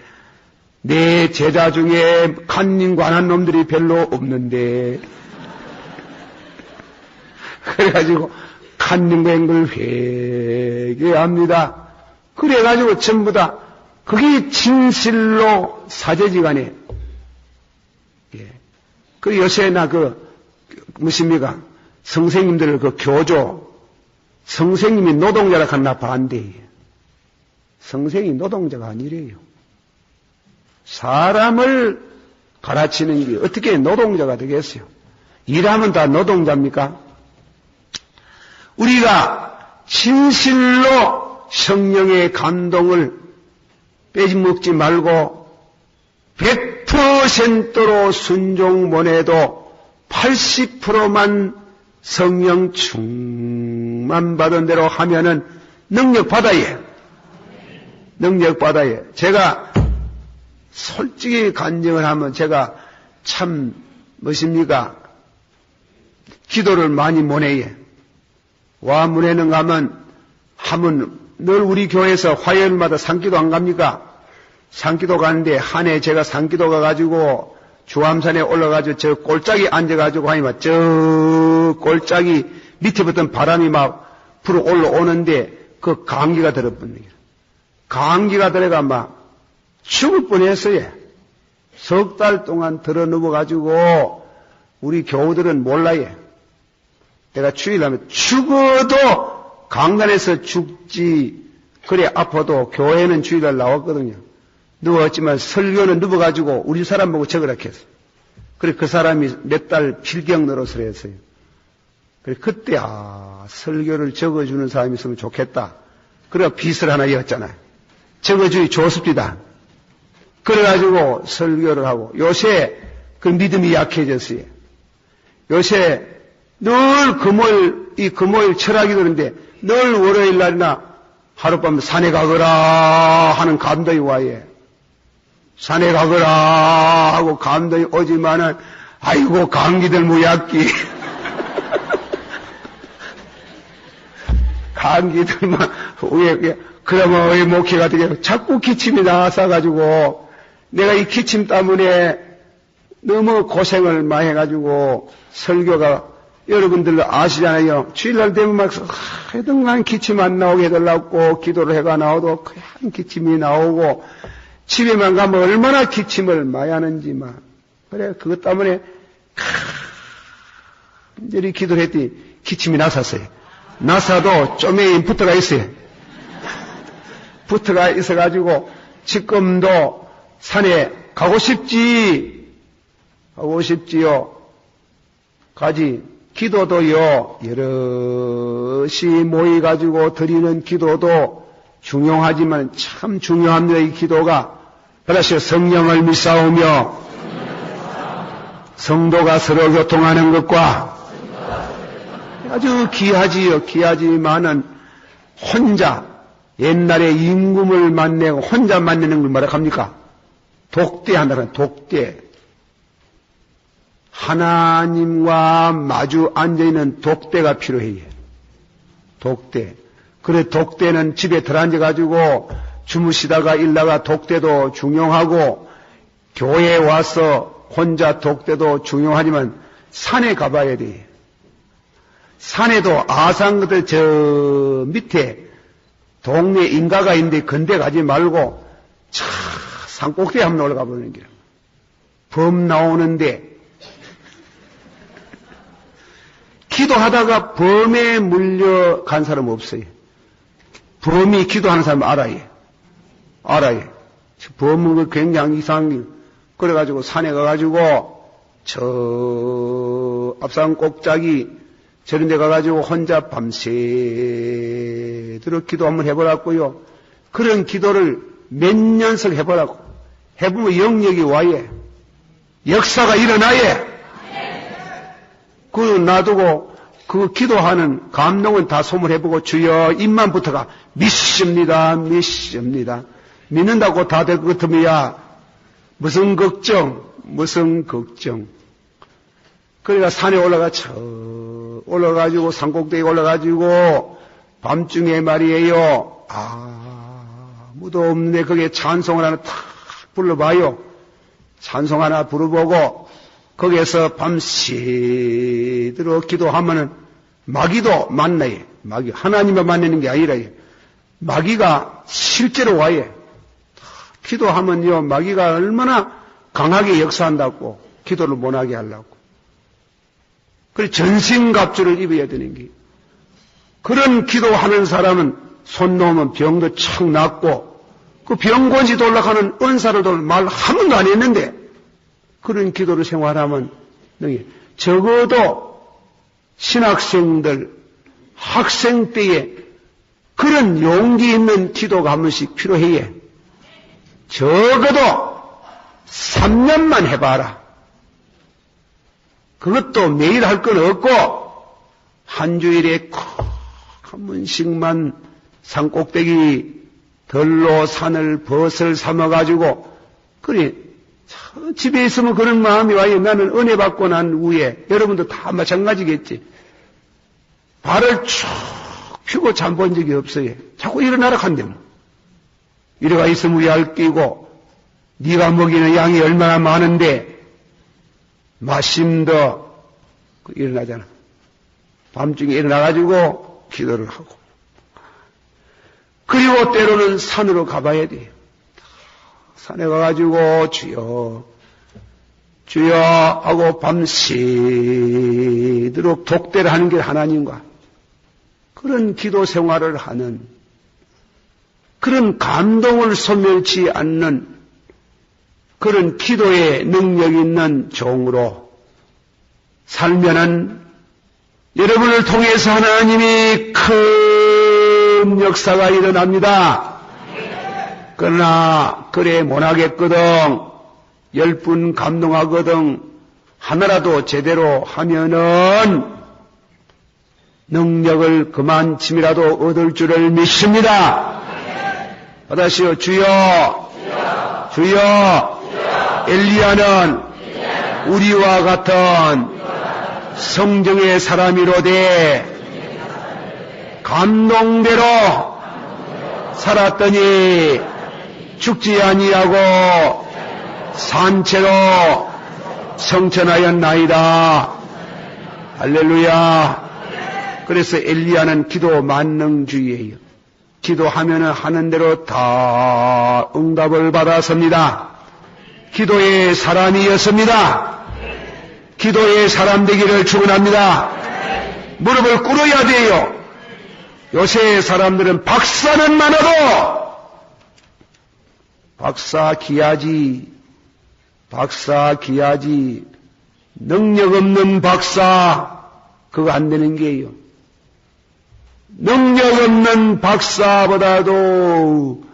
내 제자 중에 칸닝구 안 한 놈들이 별로 없는데 그래가지고 칸닝구 한 걸 회개합니다. 그래가지고 전부 다 그게 진실로 사제지간에 그 요새나 무엇입니까? 선생님들을 교조, 선생님이 노동자라 하나 반대해요. 선생이 노동자가 아니래요. 사람을 가르치는 게 어떻게 노동자가 되겠어요? 일하면 다 노동자입니까? 우리가 진실로 성령의 감동을 빼먹지 말고 100%로 순종 못해도 80%만 성령 충만 받은 대로 하면은 능력 받아야. 능력 받아야. 제가 솔직히 간증을 하면 제가 참 무엇입니까? 기도를 많이 못해요. 와문에는 가면 늘 우리 교회에서 화요일마다 산기도 안 갑니까? 산기도 가는데 한 해 제가 산기도 가가지고 주암산에 올라가지고 저 골짜기 앉아가지고 하니까 저 골짜기 밑에부터 바람이 막 불어 올라오는데 그 감기가 들어버린 거예요. 감기가 들어가 막 죽을 뻔했어요. 석 달 동안 들어 누워가지고 우리 교우들은 몰라요. 내가 주일하면 죽어도 강단에서 죽지 그래 아파도 교회는 주일날 나왔거든요. 누웠지만 설교는 누워가지고 우리 사람 보고 적으라 했어. 그래 그 사람이 몇 달 필경 노릇을 했어요. 그래 그때 설교를 적어주는 사람이 있으면 좋겠다. 그래 빚을 하나 이었잖아요. 적어주기 좋습니다. 그래가지고 설교를 하고 요새 그 믿음이 약해졌어요. 요새 늘 금요일 철학이 되는데 늘 월요일 날이나 하룻밤 산에 가거라 하는 감동이 와요. 산에 가거라 하고 감동이 오지만은 아이고 감기들 무약기 감기들만 그러면 왜 목회가 되게 자꾸 기침이 나와서가지고 내가 이 기침 때문에 너무 고생을 많이 해가지고 설교가 여러분들 아시잖아요. 주일날 되면 막 하여튼간 기침 안 나오게 해달라고 기도를 해가 나와도 그냥 기침이 나오고 집에만 가면 얼마나 기침을 많이 하는지 막 그래 그것 때문에 간절히 기도를 했더니 기침이 나섰어요. 나서도 쪼매인 붙어가 있어요. 붙어가 있어가지고 지금도 산에 가고 싶지요. 가지. 기도도요, 여럿이 모여가지고 드리는 기도도 중요하지만 참 중요합니다. 이 기도가. 그래서 성령을 믿사오며 성도가 서로 교통하는 것과 아주 귀하지요. 귀하지만은 혼자 옛날에 임금을 만나고 혼자 만나는 걸 뭐라 합니까? 독대한다는 독대. 하나님과 마주 앉아있는 독대가 필요해요. 독대. 그래 독대는 집에 들어앉아가지고 주무시다가 일다가 독대도 중요하고 교회에 와서 혼자 독대도 중요하지만 산에 가봐야 돼. 산에도 아산그들 저 밑에 동네 인가가 있는데 근데 가지 말고 차 산꼭대에 한번 올라가 보는 게 범 나오는데 기도하다가 범에 물려간 사람 없어요. 범이 기도하는 사람 알아요. 알아요. 범은 굉장히 이상한 일. 그래가지고 산에 가가지고 저 앞산 꼭자기 저런 데 가가지고 혼자 밤새도록 기도 한번 해보라고요. 그런 기도를 몇 년씩 해보라고. 해보면 영역이 와예. 역사가 일어나예. 그거 놔두고 그 기도하는 감동은 다 소물해보고 주여 입만 붙어가 믿습니다. 믿습니다. 믿는다고 다 될 것 같으면 무슨 걱정. 그러니까 산에 올라가가지고 산꼭대기에 올라가가지고 밤중에 말이에요. 아무도 없는데 거기에 찬송을 하나 탁 불러봐요. 찬송 하나 부르보고 거기에서 밤새도록 기도하면은 마귀도 만나요. 마귀 하나님만 만나는 게 아니라 마귀가 실제로 와요. 기도하면요 마귀가 얼마나 강하게 역사한다고 기도를 못하게 하려고. 그래서 전신갑주를 입어야 되는 게. 그런 기도하는 사람은 손 놓으면 병도 척 낫고 그 병곤시 돌아가는 은사를 말 한 번도 안 했는데 그런 기도를 생활하면 적어도 신학생들 학생 때에 그런 용기 있는 기도가 한 번씩 필요해요. 적어도 3년만 해봐라. 그것도 매일 할 건 없고 한 주일에 한 번씩만 산꼭대기 덜로 산을 벗을 삼아가지고 그래 집에 있으면 그런 마음이 와요. 나는 은혜 받고 난 후에 여러분도 다 마찬가지겠지. 발을 쭉 펴고 잠 본 적이 없어요. 자꾸 일어나라 한대 뭐. 이래가 있으면 우리 알끼고 네가 먹이는 양이 얼마나 많은데 마심더 일어나잖아. 밤중에 일어나가지고 기도를 하고 그리고 때로는 산으로 가봐야 돼요. 산에 가가지고 주여 주여 하고 밤새도록 독대를 하는 게 하나님과 그런 기도 생활을 하는 그런 감동을 소멸치 않는 그런 기도의 능력 있는 종으로 살면은 여러분을 통해서 하나님이 큰 역사가 일어납니다. 그러나 그래 못하겠거든 10분 감동하거든 하나라도 제대로 하면은 능력을 그만침이라도 얻을 줄을 믿습니다. 받으시오. 주여 주여 엘리야는 우리와 같은 성정의 사람이로되 감동대로 살았더니 죽지 아니하고 산채로 성천하였나이다. 할렐루야. 그래서 엘리야는 기도 만능주의예요. 기도하면은 하는 대로 다 응답을 받았습니다. 기도의 사람이었습니다. 기도의 사람 되기를 축원합니다. 무릎을 꿇어야 돼요. 요새 사람들은 박사는 많아도 박사 귀하지 능력 없는 박사 그거 안 되는 게요. 능력 없는 박사보다도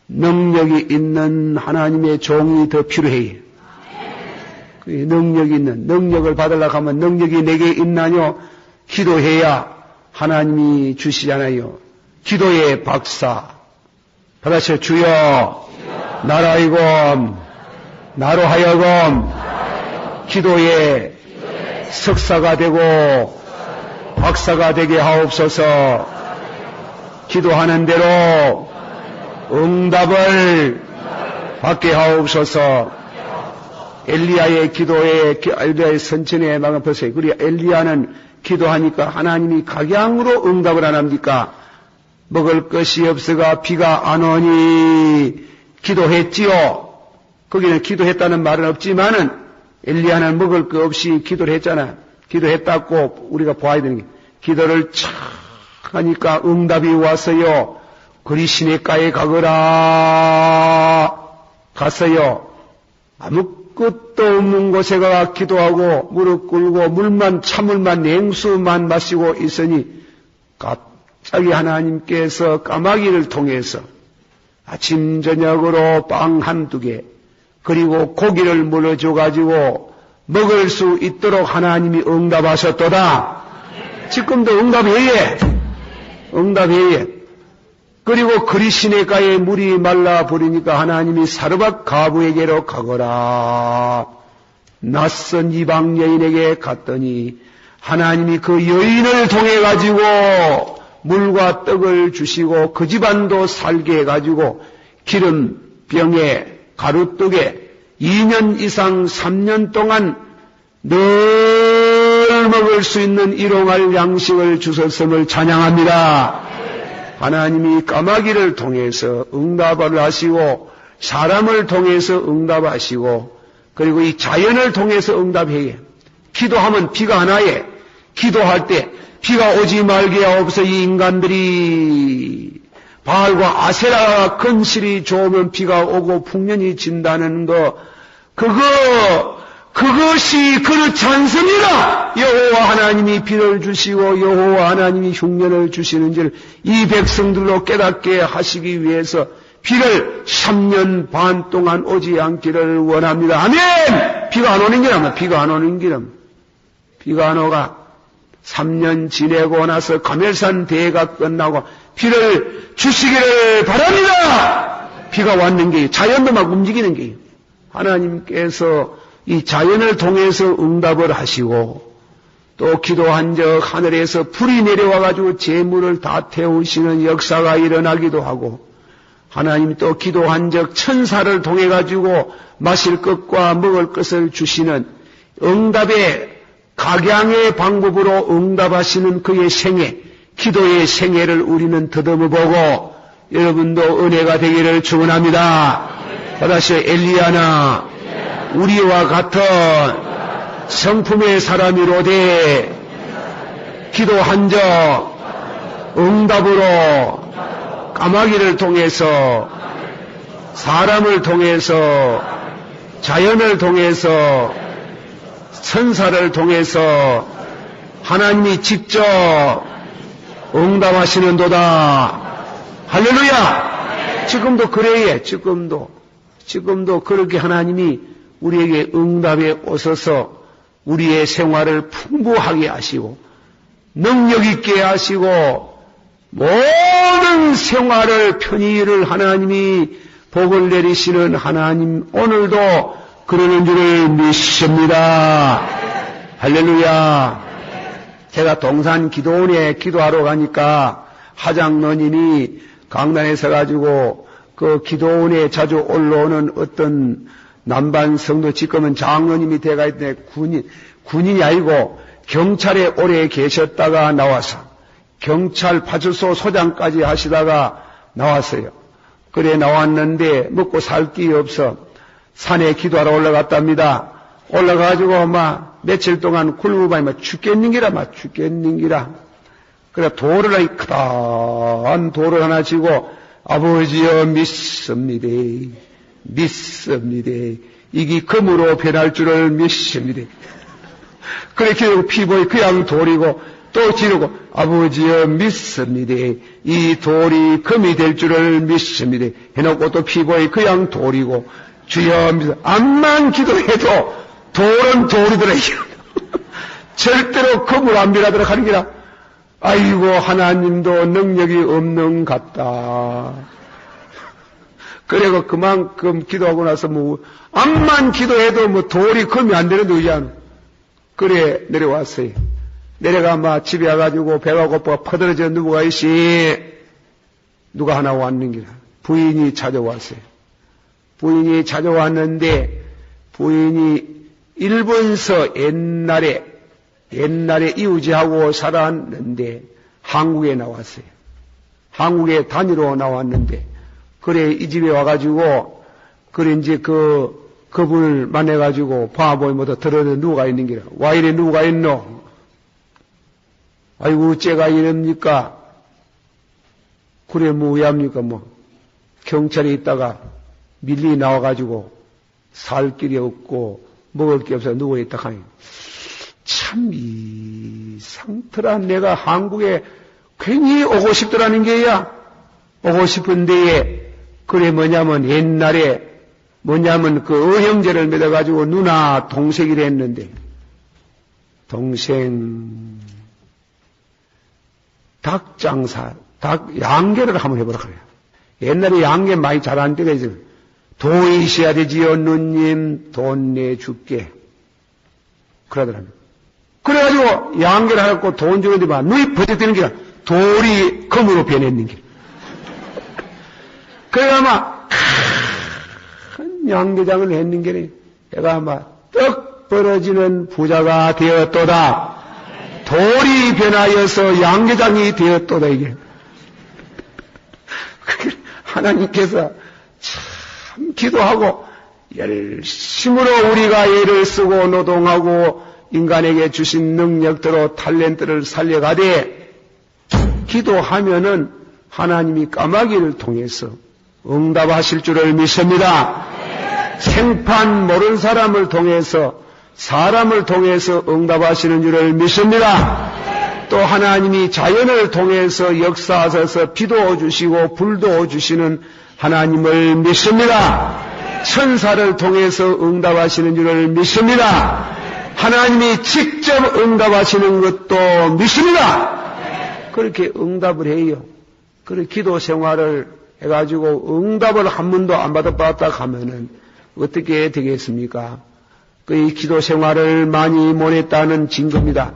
능력이 있는 하나님의 종이 더 필요해요. 그 능력이 있는, 능력을 받으려고 하면 능력이 내게 있나요? 기도해야 하나님이 주시잖아요. 기도의 박사. 받아서 주여, 나라이고 나로 하여금 기도의 석사가 되고 박사가 되게 하옵소서. 기도하는 대로 응답을 받게 하옵소서. 엘리야의 기도에, 엘리야의 선천에 막은 보세요. 그리고 엘리야는 기도하니까 하나님이 각양으로 응답을 안 합니까? 먹을 것이 없어가 비가 안 오니 기도했지요. 거기는 기도했다는 말은 없지만은 엘리야는 먹을 거 없이 기도를 했잖아. 기도했다고 우리가 봐야 되는 게, 기도를 착 하니까 응답이 왔어요. 그리 시냇가에 가거라. 갔어요. 아무것도 없는 곳에 가 기도하고 무릎 꿇고 물만, 찬물만, 냉수만 마시고 있으니 갑자기 하나님께서 까마귀를 통해서 아침 저녁으로 빵 한두 개 그리고 고기를 물어줘가지고 먹을 수 있도록 하나님이 응답하셨도다. 지금도 응답해예. 응답해예. 그리고 그리 시냇가에 물이 말라 버리니까 하나님이 사르밧 가부에게로 가거라. 낯선 이방 여인에게 갔더니 하나님이 그 여인을 통해 가지고 물과 떡을 주시고 그 집안도 살게 해가지고 기름병에 가루떡에 2년 이상 3년 동안 늘 먹을 수 있는 일용할 양식을 주셨음을 찬양합니다. 하나님이 까마귀를 통해서 응답을 하시고 사람을 통해서 응답하시고 그리고 이 자연을 통해서 응답해요. 기도하면 비가 안 와요. 기도할 때 비가 오지 말게 하옵소서. 이 인간들이 바알과 아세라가 근실이 좋으면 비가 오고 풍년이 진다는 거, 그것이 그렇지 않습니다. 여호와 하나님이 비를 주시고 여호와 하나님이 흉년을 주시는지를 이 백성들로 깨닫게 하시기 위해서 비를 3년 반 동안 오지 않기를 원합니다. 아멘! 비가 안 오는 기람, 비가 안 오는 기람. 비가 안 오가 3년 지내고 나서 가멜산 대회가 끝나고 비를 주시기를 바랍니다. 비가 왔는 게 자연도 막 움직이는 게 하나님께서 이 자연을 통해서 응답을 하시고 또 기도한 적 하늘에서 불이 내려와가지고 재물을 다 태우시는 역사가 일어나기도 하고 하나님 또 기도한 적 천사를 통해가지고 마실 것과 먹을 것을 주시는 응답의 각양의 방법으로 응답하시는 그의 생애, 기도의 생애를 우리는 더듬어 보고 여러분도 은혜가 되기를 축원합니다. 다시 엘리야나 우리와 같은 성품의 사람이로되 기도한 적 응답으로 까마귀를 통해서 사람을 통해서 자연을 통해서 천사를 통해서 하나님이 직접 응답하시는도다. 할렐루야! 지금도 그래요. 지금도 그렇게 하나님이 우리에게 응답에 오셔서 우리의 생활을 풍부하게 하시고 능력 있게 하시고 모든 생활을 편의를 하나님이 복을 내리시는 하나님 오늘도 그러는 줄을 믿습니다. 할렐루야. 제가 동산 기도원에 기도하러 가니까 하장로님이 강단에 서가지고 그 기도원에 자주 올라오는 어떤 남반 성도 지금은 장로님이 돼가 있는데 군인이 아니고 경찰에 오래 계셨다가 나와서 경찰 파출소 소장까지 하시다가 나왔어요. 그래 나왔는데 먹고 살 게 없어 산에 기도하러 올라갔답니다. 올라가가지고 막 며칠 동안 굶어봐야 막 죽겠는기라. 그래 돌을 크다한 돌을 하나 쥐고 아버지여 믿습니다. 이게 금으로 변할 줄을 믿습니다. 그래 기도하고 피보이 그냥 돌이고 또 지르고 아버지여 믿습니다. 이 돌이 금이 될 줄을 믿습니다. 해놓고 또 피보이 그냥 돌이고 주여 믿어. 암만 기도해도 돌은 돌이더라. 절대로 금을 안 빌하도록 하는 게라. 아이고 하나님도 능력이 없는 같다. 그리고 그만큼 기도하고 나서 뭐 암만 기도해도 뭐 돌이 금이 안 되는 의자는 그래 내려왔어요. 내려가 막 집에 와가지고 배가 고파 퍼들어져 누구가 있시 누가 하나 왔는기라. 부인이 찾아왔어요. 부인이 찾아왔는데 부인이 일본서 옛날에 이우지하고 살았는데 한국에 나왔어요. 한국에 단위로 나왔는데 그래 이 집에 와가지고 그래 이제 그분을 만나가지고 봐보이 뭐다 들어도 누가 있는 기라. 와 이래 누가 있노? 아이고 어째가 이럽니까? 그래 뭐 왜합니까 뭐 경찰에 있다가 밀리 나와가지고 살 길이 없고 먹을 게 없어 누워있다 하니 참 이상더라. 내가 한국에 괜히 오고 싶더라는 게야. 오고 싶은 데에 그래 뭐냐면 옛날에 뭐냐면 그 어형제를 맺어가지고 누나 동생이라 했는데 동생 닭장사 닭 양계를 한번 해보라 그래요. 옛날에 양계 많이 잘하는 때가 있어요. 돈이 있어야 되지요 누님 돈 내줄게 그러더랍니다. 그래가지고 양계를 하고 돈 주는데 막 눈이 버쩍되는 게 돌이 금으로 변했는 게. 그래가 아마 큰 양계장을 했는 게 내가 아마 떡 벌어지는 부자가 되었도다. 돌이 변하여서 양계장이 되었도다 이게. 하나님께서 참 기도하고 열심으로 우리가 애를 쓰고 노동하고 인간에게 주신 능력대로 탤런트를 살려가되 기도하면은 하나님이 까마귀를 통해서 응답하실 줄을 믿습니다. 생판 모르는 사람을 통해서 사람을 통해서 응답하시는 줄을 믿습니다. 또 하나님이 자연을 통해서 역사하셔서 비도 주시고 불도 주시는 하나님을 믿습니다. 천사를 통해서 응답하시는 줄을 믿습니다. 하나님이 직접 응답하시는 것도 믿습니다. 그렇게 응답을 해요. 그렇게 기도 생활을 해가지고 응답을 한 번도 안 받았다 하면은 어떻게 되겠습니까? 그 기도 생활을 많이 못했다는 증거입니다.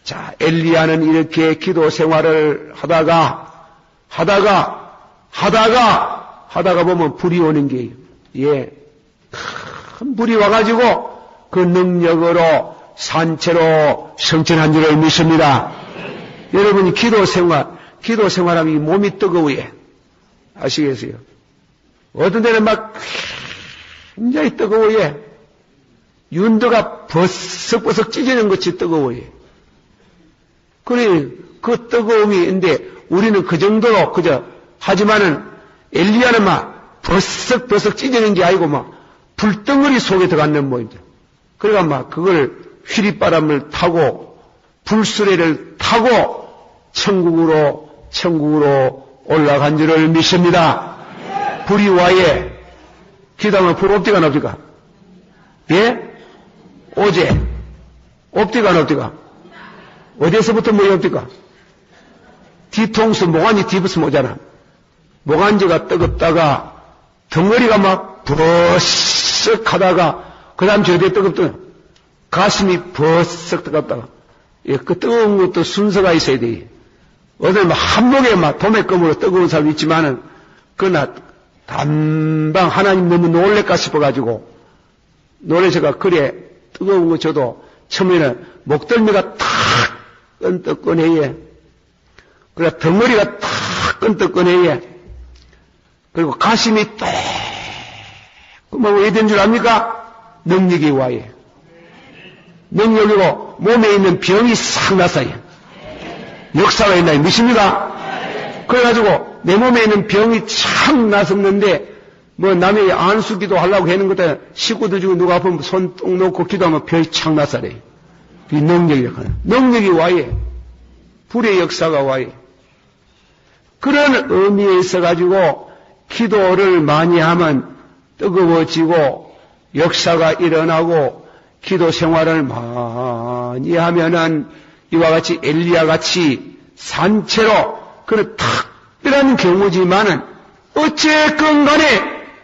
자, 엘리야는 이렇게 기도 생활을 하다가 보면 불이 오는 게요. 예. 큰 불이 와가지고 그 능력으로 산채로 성천한 줄을 믿습니다. 여러분이 기도 생활하면 몸이 뜨거워요. 아시겠어요? 어떤 데는 막 굉장히 뜨거워요. 윤도가 버석버석 찢어지는 것이 뜨거워요. 그래, 그 뜨거움이 있는데 우리는 그 정도로 그저 하지만은 엘리야는 막 버석버석 찢어지는 게 아니고 막 불덩어리 속에 들어가는 모임이죠. 그러니까 막 그걸 휘릿바람을 타고 불수레를 타고 천국으로 올라간 줄을 믿습니다. 불이 와예. 기도하면 불 없디가 안 없디가? 예? 어제 없디가 안 없디가? 어디에서부터 뭐가 없디가? 뒤통수 모간지 뒤부스 모자라. 모간지가 뜨겁다가 덩어리가 막 버석 하다가 그 다음 저기에 뜨겁더라. 가슴이 버석 뜨겁다가 예, 그 뜨거운 것도 순서가 있어야 돼. 어디 막 한목에 막 도매금으로 뜨거운 사람이 있지만은 그러나 단방 하나님 너무 놀랄까 싶어가지고 놀라셔가 그래 뜨거운 거 저도 처음에는 목덜미가 탁 끈떡끈해예. 그래 덩어리가 탁 끈떡끈해예. 그리고 가슴이 딱 그만 왜 된 줄 압니까? 능력이 와요. 능력이고 몸에 있는 병이 싹 났어요. 역사가 있나요? 믿습니까? 그래가지고 내 몸에 있는 병이 참 났었는데 뭐 남의 안수기도 하려고 하는 것도 식구들 중에 누가 아프면 손 똥 놓고 기도하면 병이 착 났어요. 그 능력이 와예. 불의 역사가 와예. 그런 의미에 있어가지고 기도를 많이 하면 뜨거워지고 역사가 일어나고 기도 생활을 많이 하면은 이와 같이 엘리야 같이 산채로 그런 특별한 경우지만은 어쨌건 간에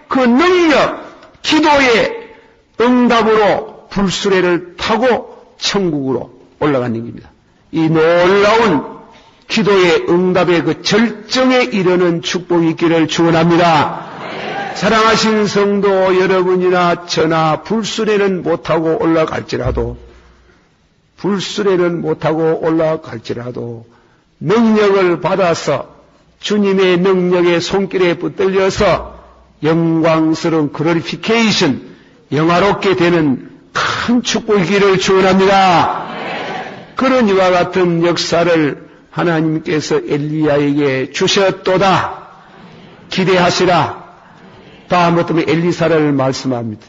그 능력, 기도의 응답으로 불수레를 타고 천국으로 올라가는 겁니다. 이 놀라운 기도의 응답의 그 절정에 이르는 축복이 있기를 축원합니다. 사랑하신 성도 여러분이나 저나 불수레는 못하고 올라갈지라도 능력을 받아서 주님의 능력의 손길에 붙들려서 영광스러운 글로리피케이션, 영화롭게 되는 큰 축복이기를 축원합니다. 그런 이와 같은 역사를 하나님께서 엘리야에게 주셨도다. 기대하시라. 다음부터는 엘리사를 말씀합니다.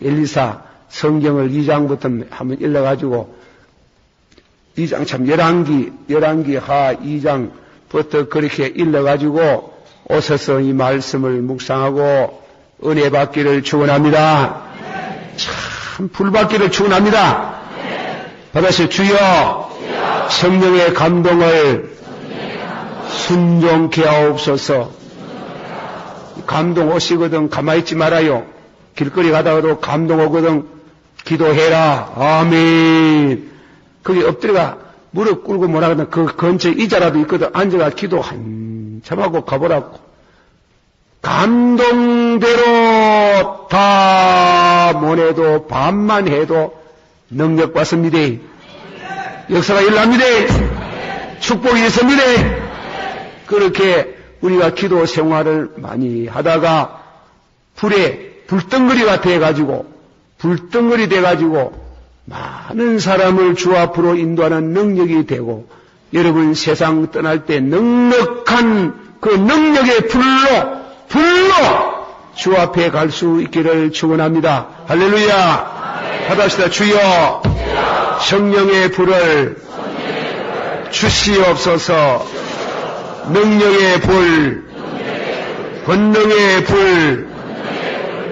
엘리사 성경을 2장부터 한번 읽어가지고 2장 참 열왕기 하 2장부터 그렇게 읽어가지고 오셔서 이 말씀을 묵상하고 은혜 받기를 축원합니다. 참 불받기를 축원합니다. 받으실 주여 성령의 감동을 순종케 하옵소서. 감동 오시거든 가만히 있지 말아요. 길거리 가다가도 감동 오거든 기도해라. 아멘. 거기 엎드려가 무릎 꿇고 뭐라 그러나 그 근처에 의자라도 있거든 앉아가 기도 한참 하고 가보라고. 감동대로 다 못해도 반만 해도 능력 받습니다. 역사가 일어납니다. 축복이 있습니다. 그렇게 우리가 기도 생활을 많이 하다가 불덩어리가 돼가지고 많은 사람을 주 앞으로 인도하는 능력이 되고 여러분 세상 떠날 때 넉넉한 그 능력의 불로 주 앞에 갈 수 있기를 축원합니다. 할렐루야. 받아시다. 주여 성령의 불을 주시옵소서. 능력의 불, 권능의 불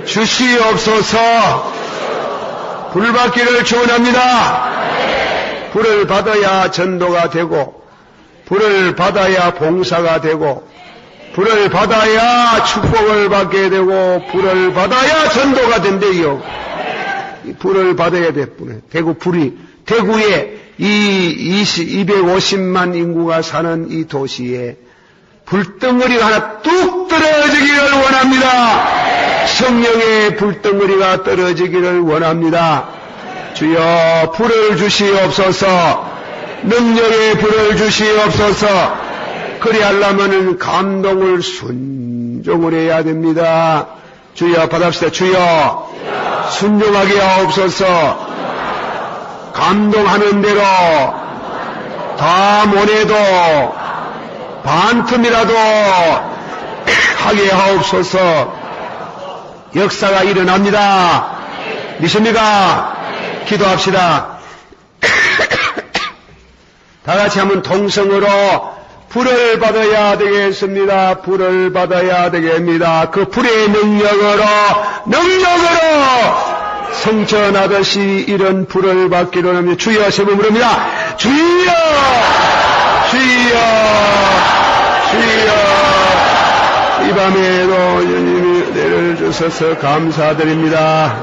주시옵소서. 불 받기를 축원합니다. 불을 받아야 전도가 되고, 불을 받아야 봉사가 되고, 불을 받아야 축복을 받게 되고, 불을 받아야 전도가 된대요. 불을 받아야 될 뿐에 대구에 이 250만 인구가 사는 이 도시에 불덩어리가 하나 뚝 떨어지기를 원합니다. 성령의 불덩어리가 떨어지기를 원합니다. 주여 불을 주시옵소서. 능력의 불을 주시옵소서. 그리하려면은 감동을 순종을 해야 됩니다. 주여 받읍시다. 주여 순종하게 하옵소서. 감동하는 대로 다 못해도 반틈이라도 하게 하옵소서. 역사가 일어납니다. 믿습니까? 기도합시다. 다 같이 한번 동성으로 불을 받아야 되겠습니다. 불을 받아야 되겠습니다. 그 불의 능력으로 성천하듯이 이런 불을 받기로 합니다. 주여 세 번 부릅니다. 주여 이 밤에도 주님이 내려주셔서 감사드립니다.